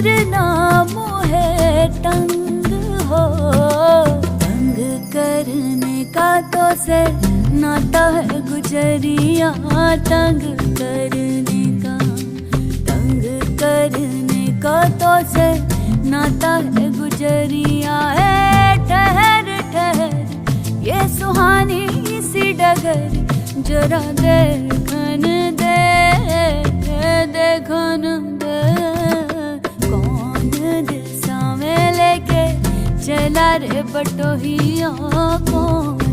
करना मोहे तंग हो। तंग करने का तो से नाता है गुजरिया, तंग करने का तो से नाता है गुजरिया। है ठहर ठहर ये सुहानी सी डगर, जरा देखन दे देखन दे। कौन दिशा में लेके चला रे बटोहिया, कौन